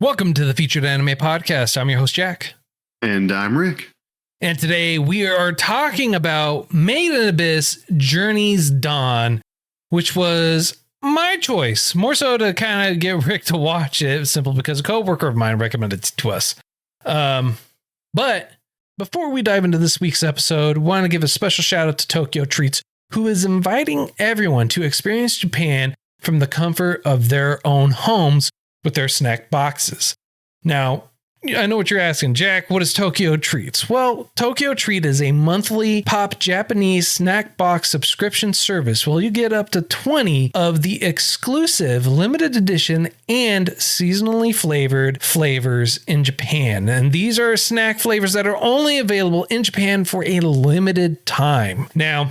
Welcome to the Featured Anime Podcast. I'm your host, Jack. And I'm Rick. And today we are talking about Made in Abyss Journey's Dawn, which was my choice, more so to kind of get Rick to watch it, simply because a coworker of mine recommended it to us. But before we dive into this week's episode, I want to give a special shout out to Tokyo Treats, who is inviting everyone to experience Japan from the comfort of their own homes with their snack boxes. Now, I know what you're asking, Jack, what is Tokyo Treats? Well, Tokyo Treat is a monthly pop Japanese snack box subscription service. Well, you get up to 20 of the exclusive limited edition and seasonally flavored flavors in Japan. And these are snack flavors that are only available in Japan for a limited time. Now,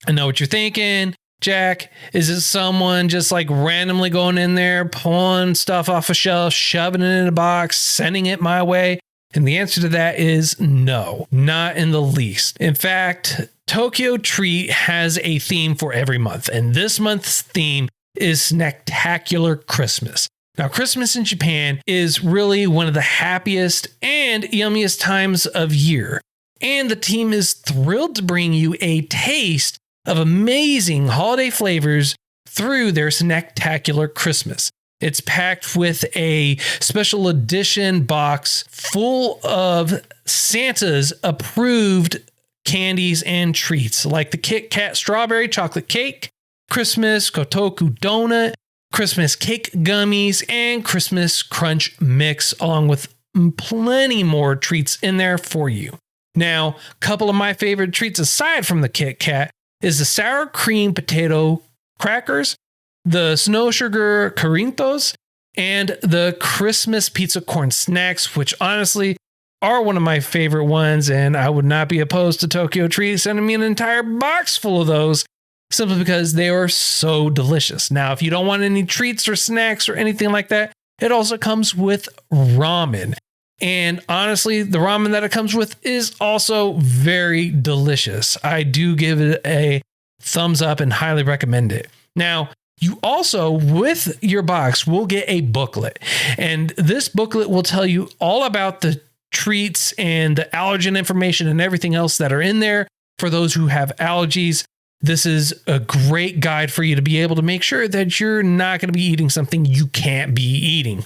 I know what you're thinking. Jack, is it someone just like randomly going in there, pulling stuff off a shelf, shoving it in a box, sending it my way? And the answer to that is no, not in the least. In fact, Tokyo Treat has a theme for every month, and this month's theme is Snacktacular Christmas. Now, Christmas in Japan is really one of the happiest and yummiest times of year, and the team is thrilled to bring you a taste of amazing holiday flavors through their Snacktacular Christmas. It's packed with a special edition box full of Santa's approved candies and treats, like the Kit Kat strawberry chocolate cake, Christmas Kotoku donut, Christmas cake gummies, and Christmas crunch mix, along with plenty more treats in there for you. Now, a couple of my favorite treats aside from the Kit Kat is the sour cream potato crackers, the snow sugar Corinthos, and the Christmas pizza corn snacks, which honestly are one of my favorite ones. And I would not be opposed to Tokyo Treat sending me an entire box full of those, simply because they are so delicious. Now, if you don't want any treats or snacks or anything like that, it also comes with ramen. And honestly, the ramen that it comes with is also very delicious. I do give it a thumbs up and highly recommend it. Now, you also, with your box, will get a booklet. And this booklet will tell you all about the treats and the allergen information and everything else that are in there for those who have allergies. This is a great guide for you to be able to make sure that you're not going to be eating something you can't be eating.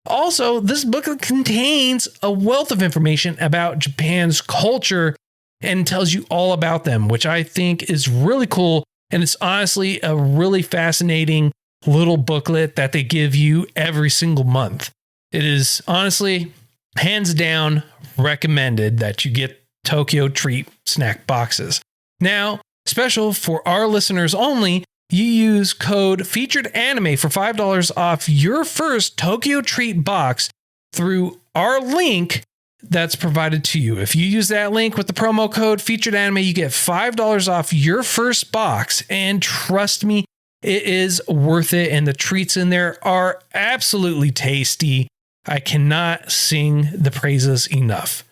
Also, this booklet contains a wealth of information about Japan's culture and tells you all about them, which I think is really cool. And it's honestly a really fascinating little booklet that they give you every single month. It is honestly, hands down, recommended that you get Tokyo Treat snack boxes. Now, special for our listeners only, you use code FEATUREDANIME for $5 off your first Tokyo Treat box through our link that's provided to you. If you use that link with the promo code FEATUREDANIME, you get $5 off your first box. And trust me, it is worth it. And the treats in there are absolutely tasty. I cannot sing the praises enough.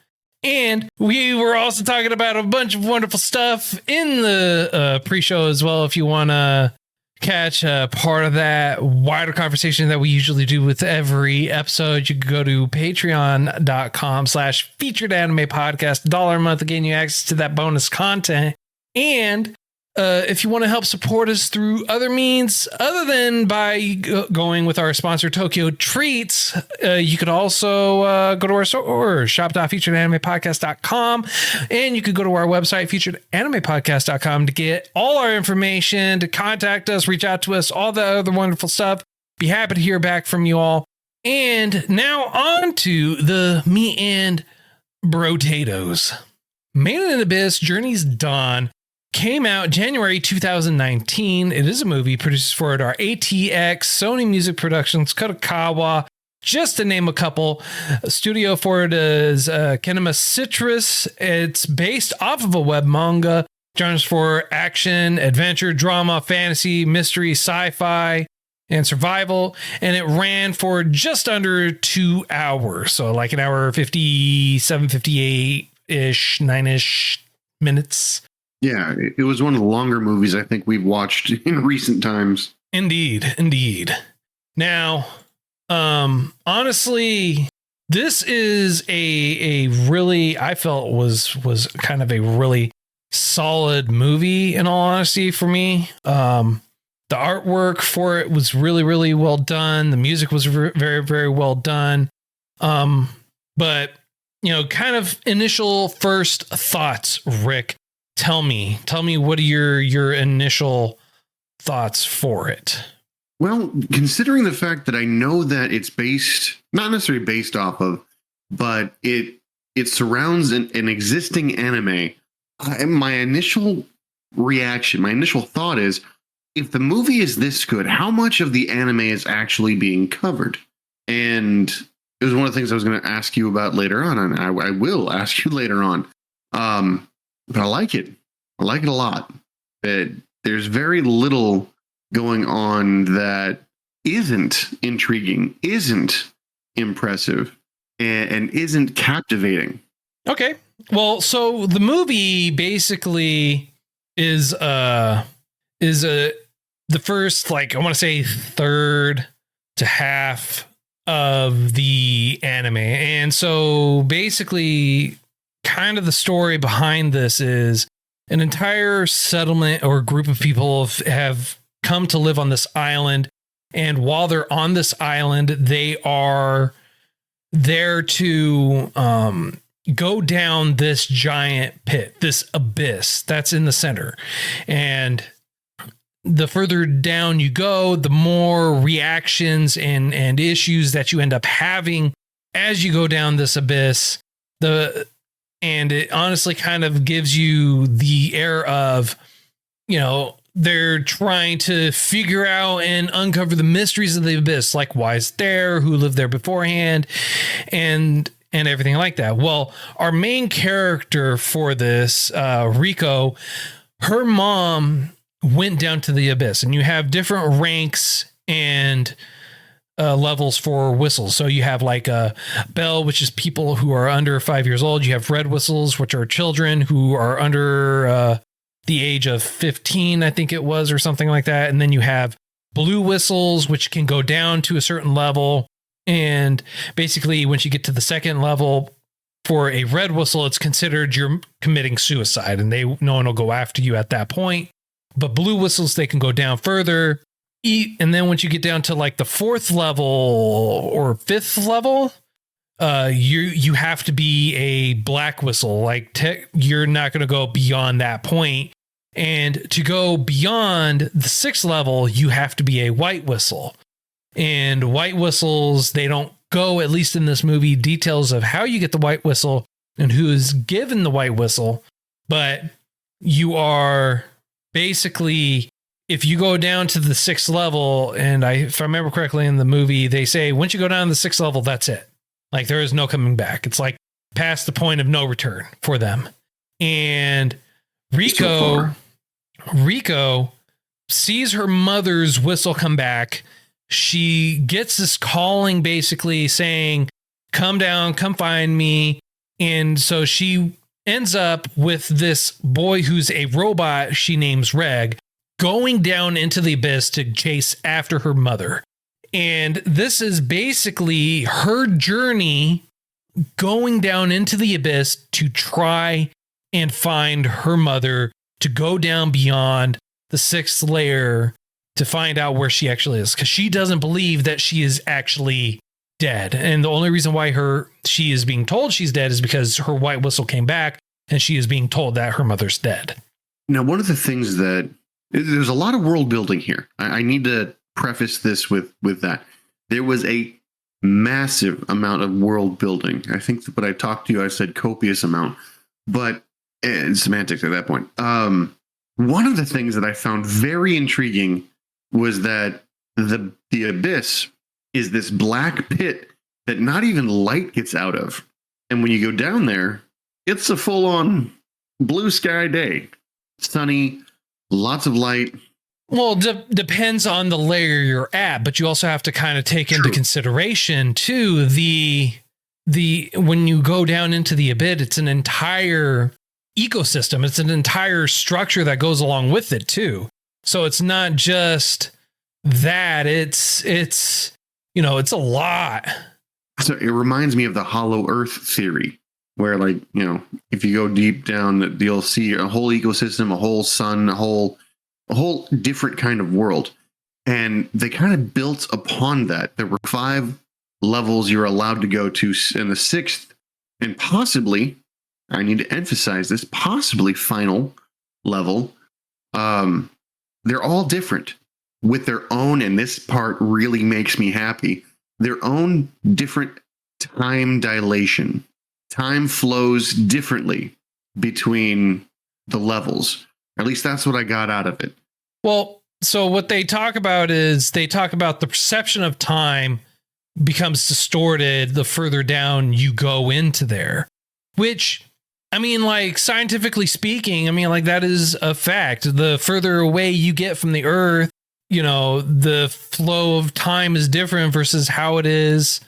And we were also talking about a bunch of wonderful stuff in the pre-show as well. If you want to catch part of that wider conversation that we usually do with every episode, you can go to patreon.com/featuredanimepodcast. $1 a month to gain you access to that bonus content. And if you want to help support us through other means other than by going with our sponsor Tokyo Treats, you could also go to our store, shop.featuredanimepodcast.com, and you could go to our website, featuredanimepodcast.com, to get all our information, to contact us, reach out to us, all the other wonderful stuff. Be happy to hear back from you all. And now on to the meat and brotatoes. Made in Abyss Journey's Dawn came out January 2019. It is a movie produced for our ATX, Sony Music Productions, Kadokawa, just to name a couple. Studio for it is Kinema Citrus. It's based off of a web manga. Genres for action, adventure, drama, fantasy, mystery, sci-fi, and survival. And it ran for just under 2 hours. So like an hour 57, 58-ish, 9-ish minutes. Yeah, it was one of the longer movies I think we've watched in recent times. Indeed, indeed. Now, Honestly, this is a really, I felt was kind of a really solid movie, in all honesty, for me. The artwork for it was really, really well done. The music was very, very well done. But kind of initial first thoughts, Rick. Tell me what are your initial thoughts for it? Well, considering the fact that I know that it's not necessarily based off of, but it surrounds an existing anime, my initial reaction, my initial thought is, if the movie is this good, how much of the anime is actually being covered? And it was one of the things I was going to ask you about later on, and I will ask you later on. But I like it. I like it a lot. There's very little going on that isn't intriguing, isn't impressive, and isn't captivating. Okay. Well, so the movie basically is the first, like, I want to say third to half of the anime. And so basically kind of the story behind this is an entire settlement or group of people have come to live on this island. And while they're on this island, they are there to go down this giant pit, this abyss that's in the center. And the further down you go, the more reactions and issues that you end up having as you go down this abyss. And it honestly kind of gives you the air of, they're trying to figure out and uncover the mysteries of the abyss, like why it's there, who lived there beforehand, and everything like that. Well, our main character for this, Riko, her mom went down to the abyss, and you have different ranks and levels for whistles. So you have like a bell, which is people who are under 5 years old. You have red whistles, which are children who are under the age of 15, I think it was, or something like that. And then you have blue whistles, which can go down to a certain level. And basically, once you get to the second level for a red whistle, it's considered you're committing suicide, and no one will go after you at that point. But blue whistles, they can go down further. And then once you get down to like the fourth level or fifth level, you have to be a black whistle. Like you're not going to go beyond that point. And to go beyond the sixth level, you have to be a white whistle. And white whistles, they don't go, at least in this movie, details of how you get the white whistle and who is given the white whistle. But you are basically, if you go down to the sixth level, and if I remember correctly in the movie, they say once you go down to the sixth level, that's it. Like there is no coming back. It's like past the point of no return for them. And Riko sees her mother's whistle come back. She gets this calling basically saying, come down, come find me. And so she ends up with this boy who's a robot she names Reg, going down into the abyss to chase after her mother. And this is basically her journey going down into the abyss to try and find her mother, to go down beyond the sixth layer to find out where she actually is, because she doesn't believe that she is actually dead. And the only reason why she is being told she's dead is because her white whistle came back and she is being told that her mother's dead. Now, one of the things that there's a lot of world building here. I need to preface this with that. There was a massive amount of world building. I think that when I talked to you, I said copious amount, but semantics at that point. One of the things that I found very intriguing was that the abyss is this black pit that not even light gets out of. And when you go down there, it's a full-on blue sky day. Sunny, lots of light. Well, depends on the layer you're at, but you also have to kind of take into consideration too the when you go down into the abyss, it's an entire ecosystem. It's an entire structure that goes along with it too. So it's not just that, it's it's a lot. So it reminds me of the hollow earth theory, where like, if you go deep down, you'll see a whole ecosystem, a whole sun, a whole different kind of world. And they kind of built upon that. There were 5 levels you're allowed to go to, in the 6th, and possibly, I need to emphasize this, possibly final level. They're all different with their own, and this part really makes me happy, their own different time dilation. Time flows differently between the levels. At least that's what I got out of it. Well, so what they talk about is the perception of time becomes distorted the further down you go into there, which, I mean, like, scientifically speaking, I mean, like, that is a fact. The further away you get from the earth, the flow of time is different versus how it is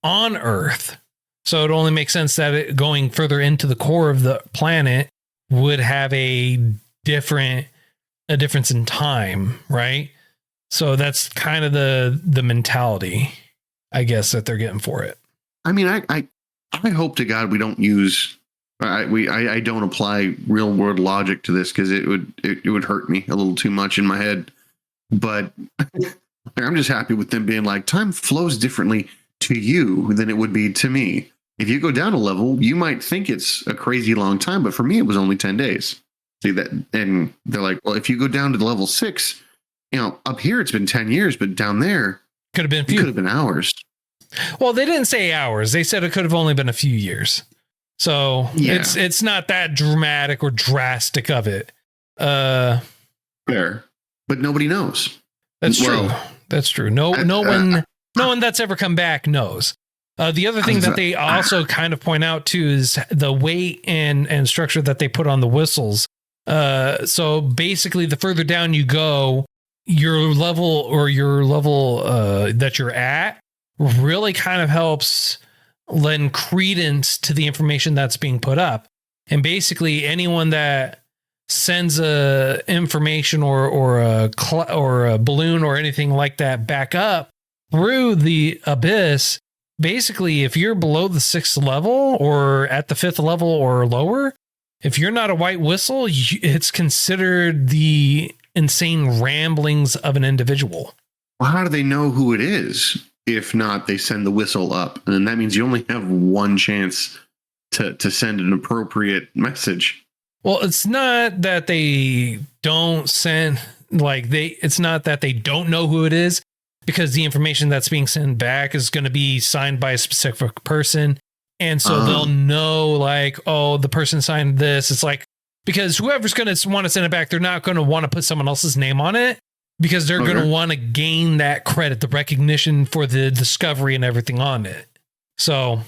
on Earth. So it only makes sense that going further into the core of the planet would have a difference in time, right? So that's kind of the mentality, I guess, that they're getting for it. I mean, I hope to God we don't use I don't apply real world logic to this, because it would hurt me a little too much in my head. But I'm just happy with them being like, time flows differently to you than it would be to me. If you go down a level, you might think it's a crazy long time, but for me, it was only 10 days. See that? And they're like, well, if you go down to the level 6, up here, it's been 10 years, but down there, could have been hours. Well, they didn't say hours. They said it could have only been a few years. So yeah. It's not that dramatic or drastic of it. Fair. But nobody knows. That's true. That's true. No one that's ever come back knows. The other thing that they also kind of point out too is the weight and structure that they put on the whistles. So basically, the further down you go, your level that you're at really kind of helps lend credence to the information that's being put up. And basically, anyone that sends a information or a balloon or anything like that back up through the abyss, basically, if you're below the 6th level or at the 5th level or lower, if you're not a white whistle, it's considered the insane ramblings of an individual. Well, how do they know who it is? If not, they send the whistle up, and then that means you only have one chance to send an appropriate message. Well, it's not that they don't send, it's not that they don't know who it is, because the information that's being sent back is going to be signed by a specific person. And so they'll know, the person signed this. It's like, because whoever's going to want to send it back, they're not going to want to put someone else's name on it, because they're going to want to gain that credit, the recognition for the discovery and everything on it. So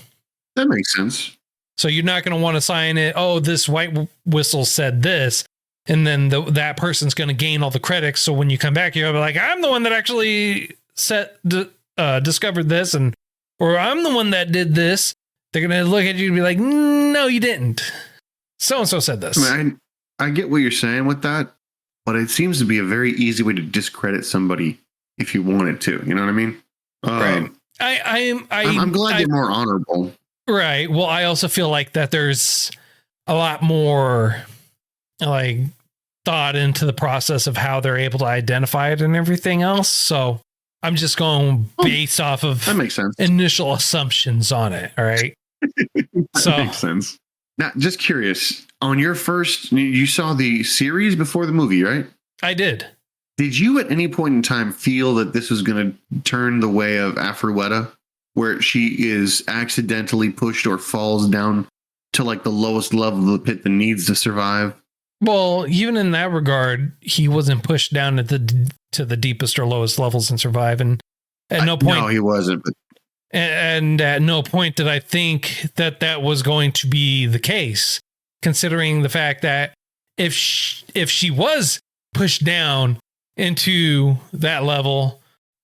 that makes sense. So you're not going to want to sign it. Oh, this white whistle said this. And then that person's going to gain all the credits. So when you come back, you're going to be like, I'm the one that actually discovered this. Or I'm the one that did this. They're going to look at you and be like, no, you didn't. So-and-so said this. I get what you're saying with that, but it seems to be a very easy way to discredit somebody if you wanted to. You know what I mean? Right. I'm glad you're more honorable. Right. Well, I also feel like that there's a lot more thought into the process of how they're able to identify it and everything else. So I'm just going based off of that makes sense. Initial assumptions on it. All right. That makes sense. Now, just curious, on your first, you saw the series before the movie, right? I did. Did you at any point in time feel that this was going to turn the way of Afrueta, where she is accidentally pushed or falls down to the lowest level of the pit that needs to survive? Well, even in that regard, he wasn't pushed down to the deepest or lowest levels and survive. And at no point, no, he wasn't. But and at no point did I think that was going to be the case, considering the fact that if she was pushed down into that level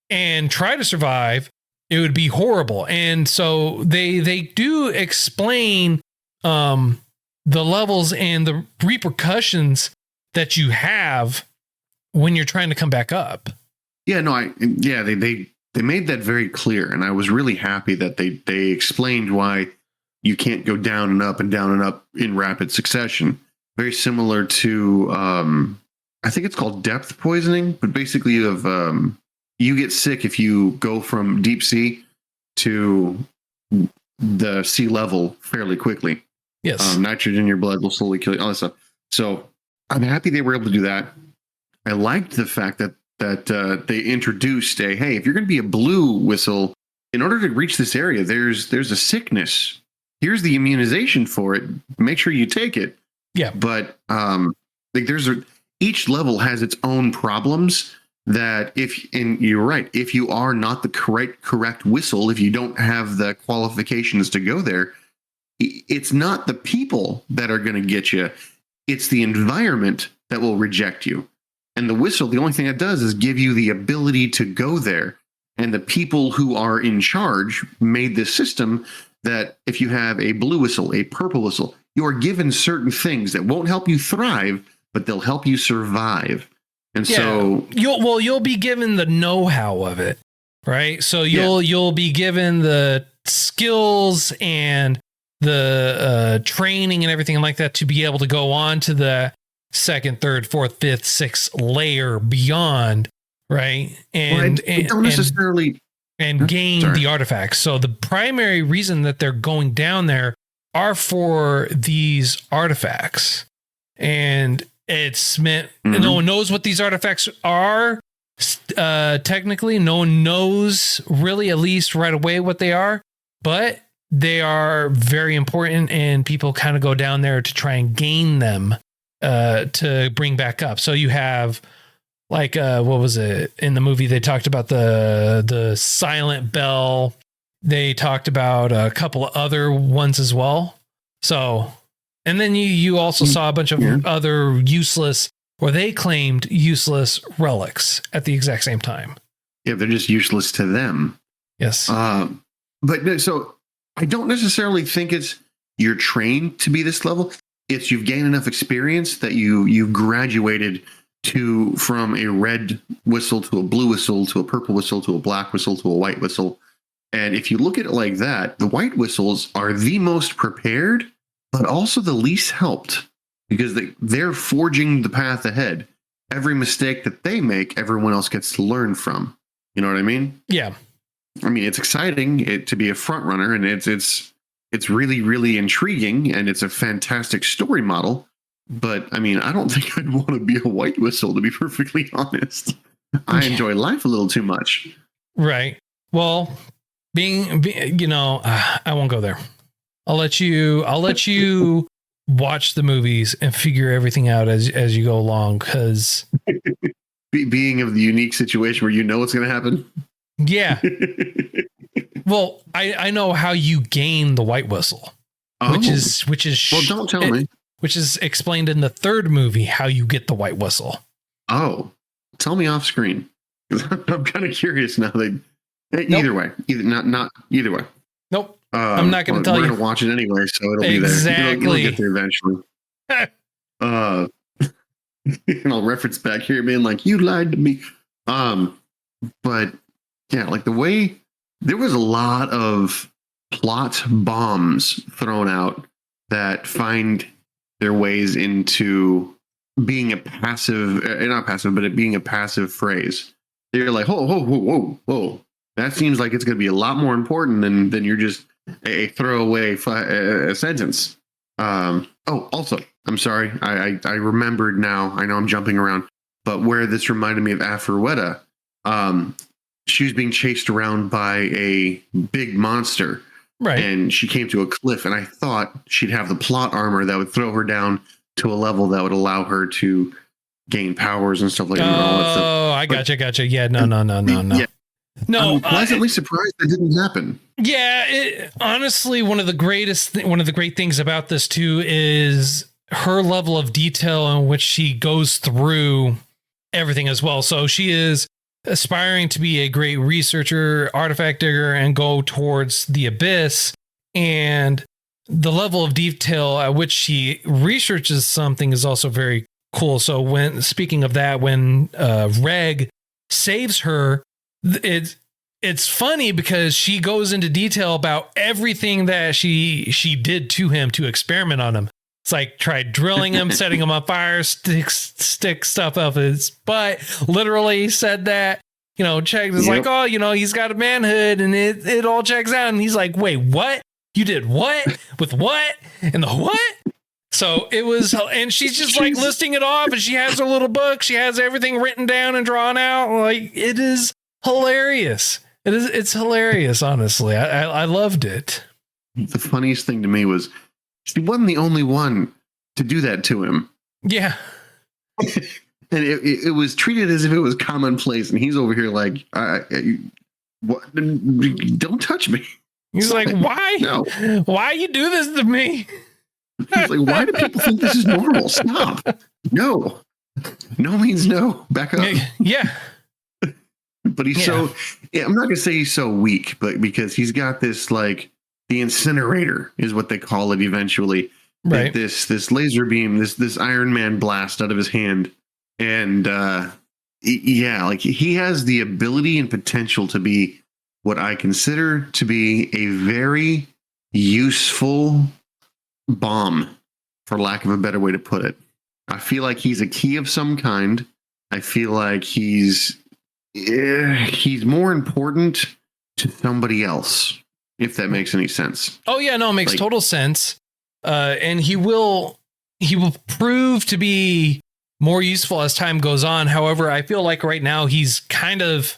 and try to survive, it would be horrible. And so they do explain the levels and the repercussions that you have when you're trying to come back up. Yeah, no, they they made that very clear, and I was really happy that they explained why you can't go down and up and down and up in rapid succession. Very similar to I think it's called depth poisoning, but basically you have you get sick if you go from deep sea to the sea level fairly quickly. Yes. Nitrogen in your blood will slowly kill you, all that stuff. So I'm happy they were able to do that. I liked the fact that they introduced hey, if you're going to be a blue whistle, in order to reach this area, there's a sickness. Here's the immunization for it. Make sure you take it. Yeah. But like each level has its own problems that and you're right, if you are not the correct whistle, if you don't have the qualifications to go there, it's not the people that are going to get you. It's the environment that will reject you. And the whistle, the only thing it does is give you the ability to go there. And the people who are in charge made this system that if you have a blue whistle, a purple whistle, you are given certain things that won't help you thrive, but they'll help you survive. And so you'll be given the know-how of it, right? So you'll be given the skills and the training and everything like that to be able to go on to the second, third, fourth, fifth, sixth layer beyond, right? And don't necessarily gain the artifacts. So the primary reason that they're going down there are for these artifacts, and it's meant no one knows what these artifacts are. Technically, no one knows really, at least right away, what they are, but they are very important, and people kind of go down there to try and gain them to bring back up. So you have like what was it in the movie? They talked about the silent bell. They talked about a couple of other ones as well. So, and then you also saw a bunch of other useless, or they claimed useless relics at the exact same time. Yeah, they're just useless to them. Yes. But so I don't necessarily think it's you're trained to be this level. It's you've gained enough experience that you've graduated from a red whistle to a blue whistle to a purple whistle to a black whistle to a white whistle. And if you look at it like that, the white whistles are the most prepared, but also the least helped, because they're forging the path ahead. Every mistake that they make, everyone else gets to learn from. You know what I mean? Yeah. I mean, it's exciting to be a front runner, and it's really, really intriguing, and it's a fantastic story model. But I mean, I don't think I'd want to be a white whistle, to be perfectly honest. I enjoy life a little too much. Right. Well, being I won't go there. I'll let you watch the movies and figure everything out as you go along, because being of the unique situation where you know what's going to happen. Yeah. Well, I know how you gain the white whistle, which is well, don't tell me. Which is explained in the third movie, how you get the white whistle. Oh, tell me off screen. I'm kind of curious now. Either way, not either way. Nope. I'm not going to tell you. We're going to watch it anyway, so it'll be there. It'll get there eventually. And I'll reference back here being like, you lied to me. But yeah, like the way there was a lot of plot bombs thrown out that find their ways into being a passive, not passive, but it being a passive phrase. You're like, whoa. That seems like it's going to be a lot more important than you're just a throwaway sentence. Also, I'm sorry. I remembered now. I know I'm jumping around, but where this reminded me of Aphrodite, she was being chased around by a big monster. Right. And she came to a cliff, and I thought she'd have the plot armor that would throw her down to a level that would allow her to gain powers and stuff like that. Oh, I gotcha. Yeah, no. Yeah. No, I'm pleasantly surprised that didn't happen. Yeah, honestly, one of the great things about this too is her level of detail in which she goes through everything as well. So she is aspiring to be a great researcher, artifact digger, and go towards the abyss. And the level of detail at which she researches something is also very cool. So when Reg saves her, it's funny because she goes into detail about everything that she did to him to experiment on him. It's like tried drilling him, setting him on fire, stick stuff up his butt. Literally said that, checked. It's like, oh, he's got a manhood and it all checks out. And he's like, wait, what? You did what? With what? And the what? So it was, and she's just like listing it off, and she has her little book. She has everything written down and drawn out. Like, it is hilarious. It's hilarious. Honestly. I loved it. The funniest thing to me was she wasn't the only one to do that to him. Yeah. And it was treated as if it was commonplace. And he's over here like, what? Don't touch me. He's like, why? No. Why you do this to me? He's like, why do people think this is normal? Stop. No. No means no. Back up. Yeah. But he's I'm not going to say he's so weak, but because he's got this, like, the incinerator is what they call it eventually. Right. This laser beam, this Iron Man blast out of his hand. And like he has the ability and potential to be what I consider to be a very useful bomb, for lack of a better way to put it. I feel like he's a key of some kind. I feel like he's more important to somebody else, if that makes any sense. Oh yeah, no, it makes total sense. And he will prove to be more useful as time goes on. However, I feel like right now he's kind of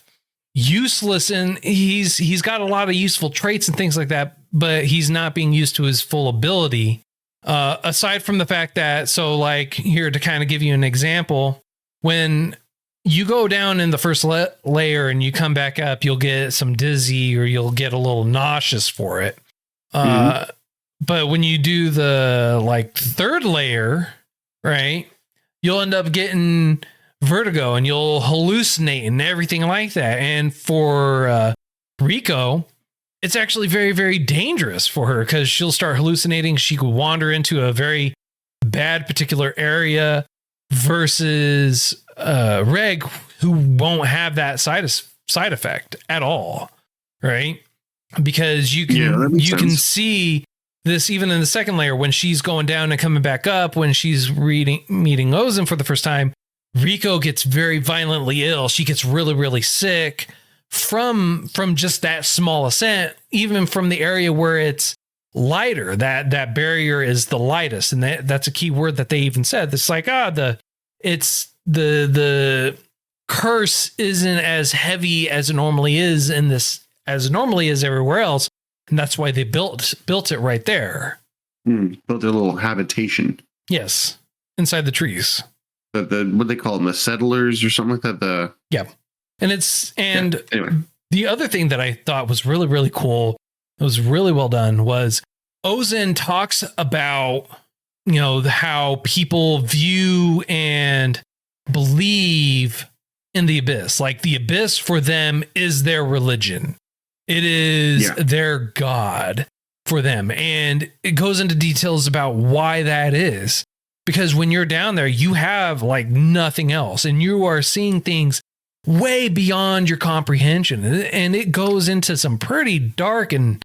useless, and he's got a lot of useful traits and things like that, but he's not being used to his full ability. Aside from the fact that, so like here to kind of give you an example, when you go down in the first layer and you come back up, you'll get some dizzy or you'll get a little nauseous for it. But when you do the like third layer, right, you'll end up getting vertigo and you'll hallucinate and everything like that. And for Riko, it's actually very, very dangerous for her because she'll start hallucinating. She could wander into a very bad particular area versus Reg, who won't have that side effect at all, right? Because you can see this even in the second layer when she's going down and coming back up. When she's meeting Ozen for the first time, Riko gets very violently ill. She gets really, really sick from just that small ascent, even from the area where it's lighter. That barrier is the lightest, and that's a key word that they even said. It's like the curse isn't as heavy as it normally is in this, as it normally is everywhere else, and that's why they built it right there. Built a little habitation. Yes, inside the trees. The what they call them, the settlers or something like that. Anyway. The other thing that I thought was really, really cool, it was really well done, was Ozen talks about, how people view and believe in the Abyss. Like the Abyss for them is their religion. It is their God for them. And it goes into details about why that is. Because when you're down there, you have like nothing else, and you are seeing things way beyond your comprehension. And it goes into some pretty dark and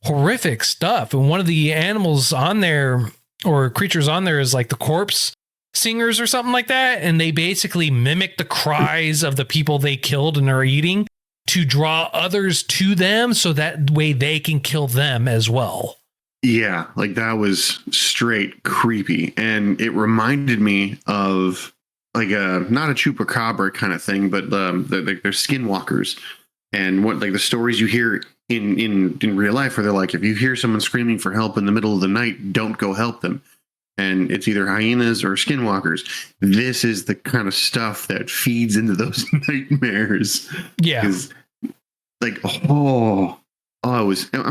horrific stuff. And one of the animals on there, or creatures on there, is like the corpse singers or something like that. And they basically mimic the cries of the people they killed and are eating to draw others to them, so that way they can kill them as well. Yeah, like that was straight creepy. And it reminded me of like not a chupacabra kind of thing, but they're skinwalkers. And what, like the stories you hear in real life, where they're like, if you hear someone screaming for help in the middle of the night, don't go help them. And it's either hyenas or skinwalkers. This is the kind of stuff that feeds into those nightmares. Yeah. Like, I'm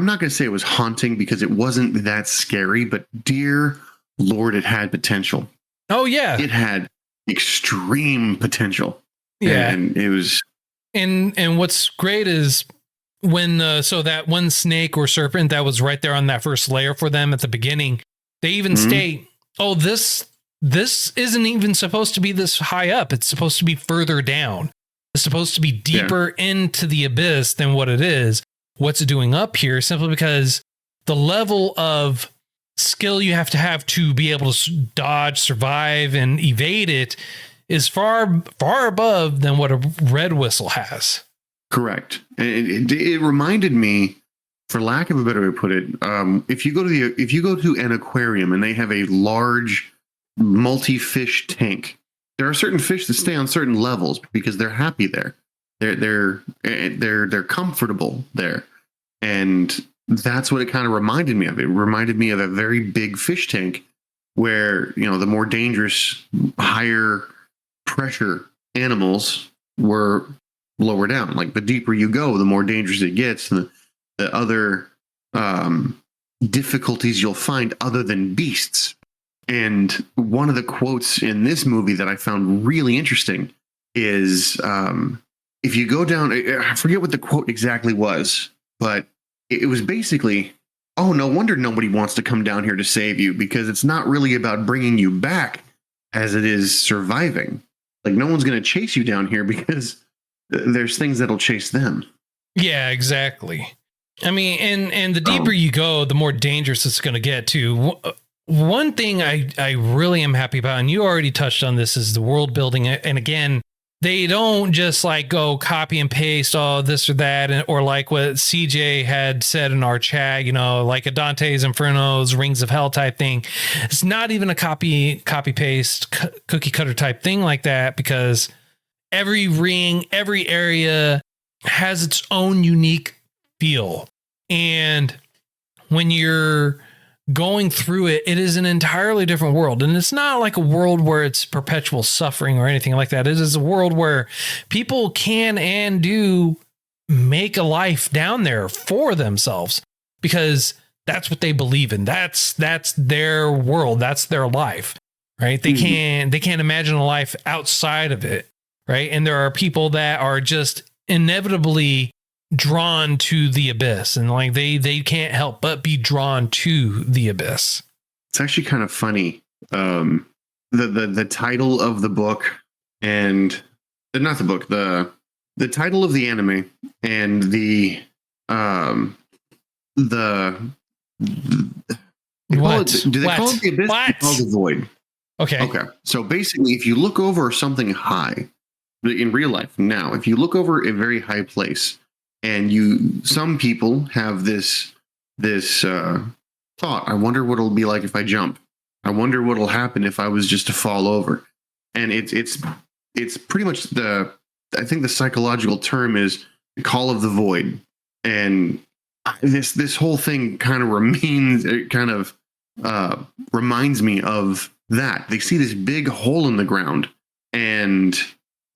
not going to say it was haunting because it wasn't that scary, but dear Lord, it had potential. Oh, yeah. It had extreme potential. Yeah. And it was. And what's great is when, so that one snake or serpent that was right there on that first layer for them at the beginning, they even state, oh, this isn't even supposed to be this high up. It's supposed to be further down. is supposed to be deeper into the abyss than what it is. What's it doing up here? Simply because the level of skill you have to be able to dodge, survive, and evade it is far, far above than what a red whistle has. Correct. And it reminded me, for lack of a better way to put it, if you go to an aquarium and they have a large multi-fish tank, there are certain fish that stay on certain levels because they're happy there. They're comfortable there. And that's what it kind of reminded me of. It reminded me of a very big fish tank where, the more dangerous, higher pressure animals were lower down. Like the deeper you go, the more dangerous it gets, and the other difficulties you'll find other than beasts. And one of the quotes in this movie that I found really interesting is, if you go down, I forget what the quote exactly was, but it was basically, oh, no wonder nobody wants to come down here to save you, because it's not really about bringing you back as it is surviving. Like, no one's going to chase you down here because there's things that'll chase them. Yeah, exactly. I mean, and the deeper you go, the more dangerous it's going to get too. One thing I really am happy about, and you already touched on this, is the world building. And again, they don't just like go copy and paste this or that, or like what CJ had said in our chat, like a Dante's Inferno's Rings of Hell type thing. It's not even a copy paste cookie cutter type thing like that, because every ring, every area has its own unique feel. And when you're going through it, it is an entirely different world. And it's not like a world where it's perpetual suffering or anything like that. It is a world where people can and do make a life down there for themselves, because that's what they believe in. That's their world. That's their life, right? They can't imagine a life outside of it, right? And there are people that are just inevitably drawn to the abyss, and like they can't help but be drawn to the abyss. It's actually kind of funny. The title of the book, and not the book, the title of the anime, and the What? do they call it the abyss? What? They call it the void. Okay. So basically, if you look over something high in real life now, if you look over a very high place, and some people have this thought, I wonder what it'll be like if I jump. I wonder what'll happen if I was just to fall over. And it's pretty much I think the psychological term is the call of the void. And this whole thing kind of reminds me of that. They see this big hole in the ground, and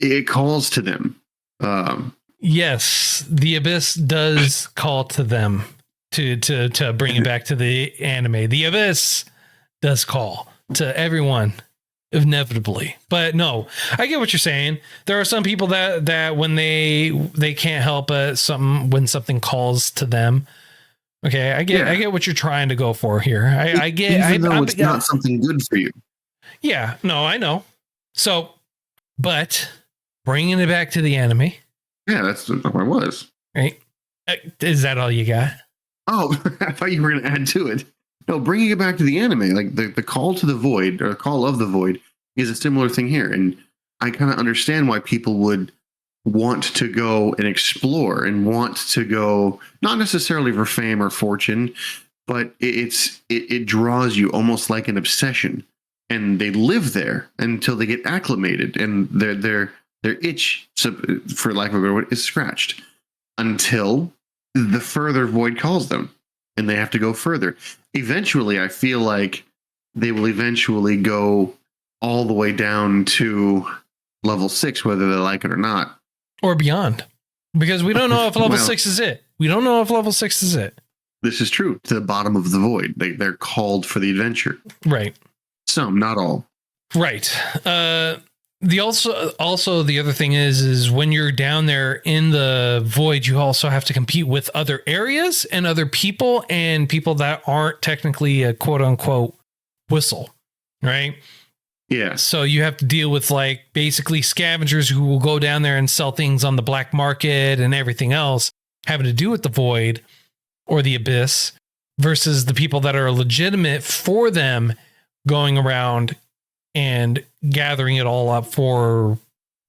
it calls to them. Yes, the abyss does call to them to bring it back to the anime. The abyss does call to everyone inevitably. But no, I get what you're saying. There are some people that when they can't help it, when something calls to them. Okay, I get what you're trying to go for here. I get, even though it's not something good for you. Yeah, no, I know. So, but bringing it back to the anime. Yeah, that's what I was. Right. Is that all you got? Oh, I thought you were going to add to it. No, bringing it back to the anime, like the call to the void, or the call of the void, is a similar thing here. And I kind of understand why people would want to go and explore, and want to go, not necessarily for fame or fortune, but it draws you almost like an obsession. And they live there until they get acclimated, and their itch, for lack of a better word, is scratched until the further void calls them, and they have to go further. Eventually, I feel like they will eventually go all the way down to level 6, whether they like it or not. Or beyond. Because we don't know if level 6 is it. We don't know if level 6 is it. This is true. To the bottom of the void. They're called for the adventure. Right. Some, not all. Right. The other thing is when you're down there in the void, you also have to compete with other areas and other people, and people that aren't technically a quote unquote whistle, right? Yeah. So you have to deal with like basically scavengers who will go down there and sell things on the black market and everything else having to do with the void or the abyss versus the people that are legitimate for them going around and gathering it all up for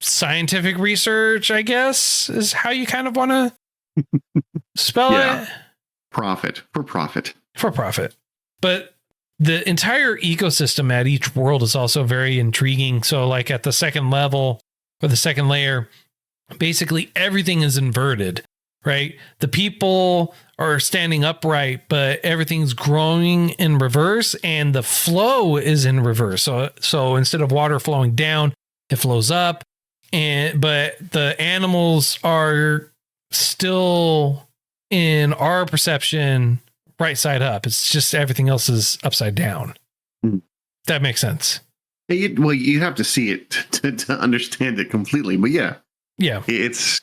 scientific research, I guess, is how you kind of want to spell it. Profit. For profit. For profit. But the entire ecosystem at each world is also very intriguing. So like at the second level or the second layer, basically everything is inverted, right? The people are standing upright, but everything's growing in reverse and the flow is in reverse. So instead of water flowing down, it flows up. But the animals are still, in our perception, right side up. It's just everything else is upside down. That makes sense. Well, you have to see it to understand it completely. But yeah, it's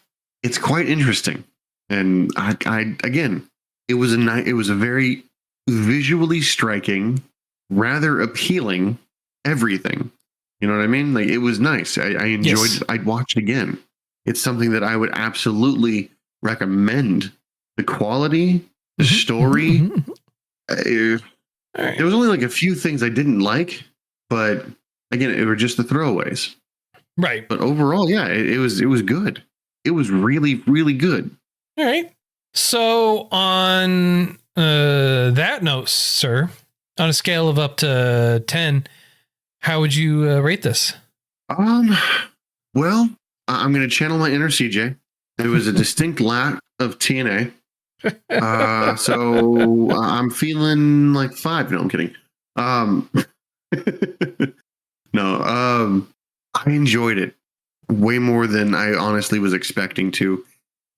quite interesting. And I again, it was a very visually striking, rather appealing everything. You know what I mean? Like, it was nice. I enjoyed it. I'd watch again. It's something that I would absolutely recommend. The quality, the story. There was only like a few things I didn't like, but again, it were just the throwaways. Right. But overall, yeah, it was good. It was really, really good. All right. So on that note, sir, on a scale of up to 10, how would you rate this? Well, I'm going to channel my inner CJ. There was a distinct lack of TNA. So I'm feeling like 5. No, I'm kidding. No, I enjoyed it way more than I honestly was expecting to.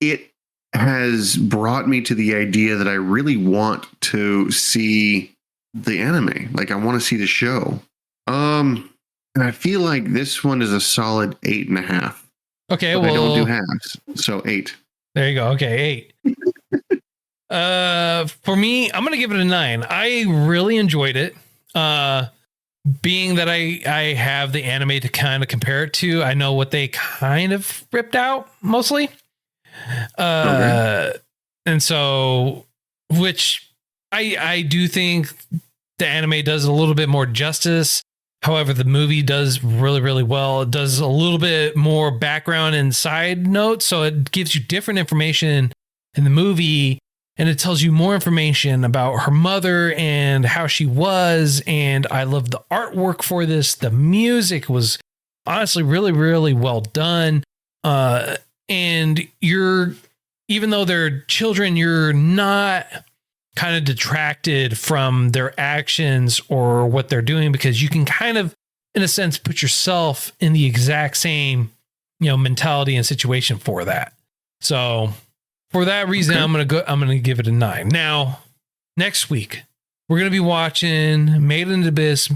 It has brought me to the idea that I really want to see the anime. Like, I want to see the show. And I feel like this one is a solid 8.5. Okay, but well, I don't do halves, so 8. There you go. Okay, 8. For me, I'm gonna give it a 9. I really enjoyed it. Being that I have the anime to kind of compare it to, I know what they kind of ripped out mostly. And so, which I do think the anime does a little bit more justice. However, the movie does really, really well. It does a little bit more background and side notes. So it gives you different information in the movie, and it tells you more information about her mother and how she was. And I love the artwork for this. The music was honestly really, really well done. And even though they're children, you're not kind of detracted from their actions or what they're doing, because you can kind of, in a sense, put yourself in the exact same, mentality and situation for that. So for that reason, okay, I'm going to give it a 9. Now, next week, we're going to be watching Made in the Abyss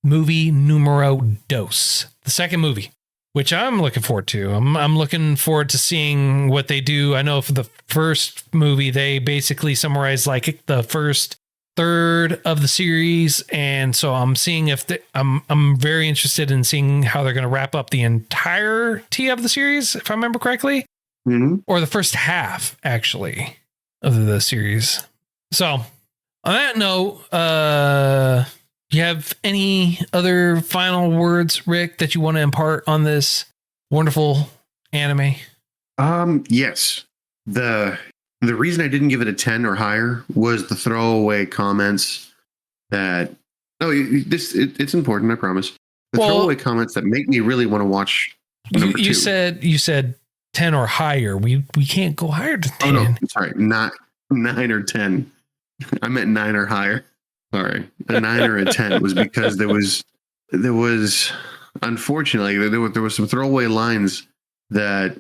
movie numero DOUCE, the second movie, which I'm looking forward to. I'm looking forward to seeing what they do. I know for the first movie, they basically summarize like the first third of the series. And so I'm seeing I'm very interested in seeing how they're going to wrap up the entirety of the series, if I remember correctly, or the first half actually of the series. So on that note, you have any other final words, Rick, that you want to impart on this wonderful anime? Yes. The reason I didn't give it a 10 or higher was the throwaway comments that, it's important, I promise. The throwaway comments that make me really want to watch number 2. You said 10 or higher. We can't go higher than 10. Oh, no, sorry, not 9 or 10. I meant 9 or higher. Sorry, a 9 or a 10 was because there was unfortunately there was some throwaway lines that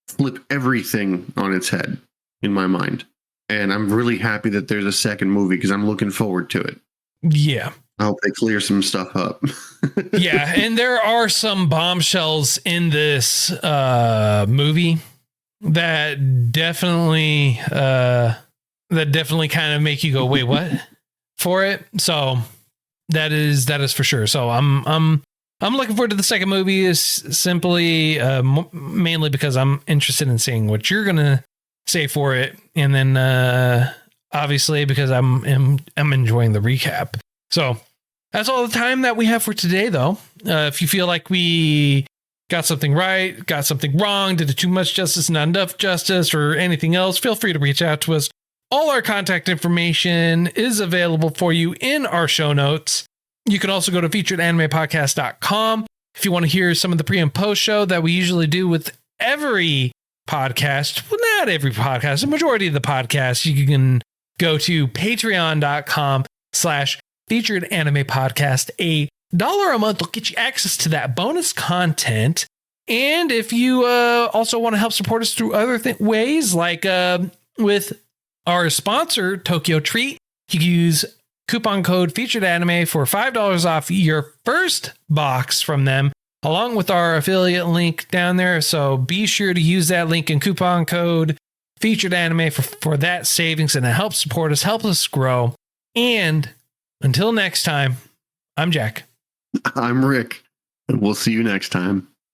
flip everything on its head in my mind, and I'm really happy that there's a second movie because I'm looking forward to it. Yeah, I hope they clear some stuff up. Yeah, and there are some bombshells in this movie that definitely kind of make you go, wait, what? For it. So that is for sure. So I'm I'm looking forward to the second movie is simply mainly because I'm interested in seeing what you're going to say for it. And then obviously because I'm enjoying the recap. So that's all the time that we have for today, though. If you feel like we got something right, got something wrong, did it too much justice, not enough justice, or anything else, feel free to reach out to us. All our contact information is available for you in our show notes. You can also go to featuredanimepodcast.com if you want to hear some of the pre and post show that we usually do with every podcast. Well, not every podcast, the majority of the podcasts. You can go to patreon.com/featuredanimepodcast. $1 a month will get you access to that bonus content. And if you also want to help support us through other ways, like with our sponsor, Tokyo Treat, you can use coupon code Featured Anime for $5 off your first box from them, along with our affiliate link down there. So be sure to use that link and coupon code Featured Anime for that savings, and it helps support us, help us grow. And until next time, I'm Jack. I'm Rick, and we'll see you next time.